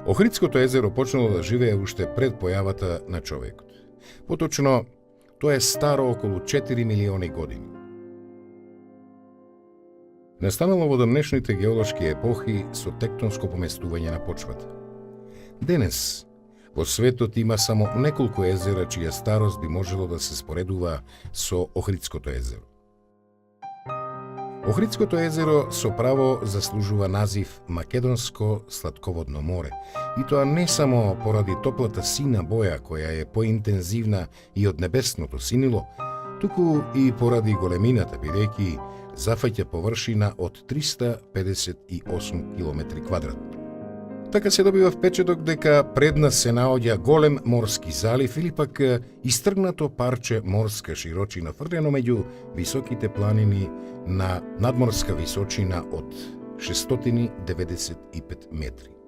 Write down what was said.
Охридското езеро почнало да живее уште пред појавата на човекот. Поточно, тоа е старо околу 4 милиони години. Настанало во дамнешните геолошки епохи со тектонско поместување на почвата. Денес, во светот има само неколку езера чија старост би можело да се споредува со Охридското езеро. Охридското езеро со право заслужува назив Македонско сладководно море, и тоа не само поради топлата сина боја која е поинтензивна и од небесното синило, туку и поради големината, бидејќи зафаќа површина од 358 км квадратни. Така се добива впечаток дека пред нас се наоѓа голем морски залив или пак истргнато парче морска широчина фрлено меѓу високите планини на надморска височина од 695 метри.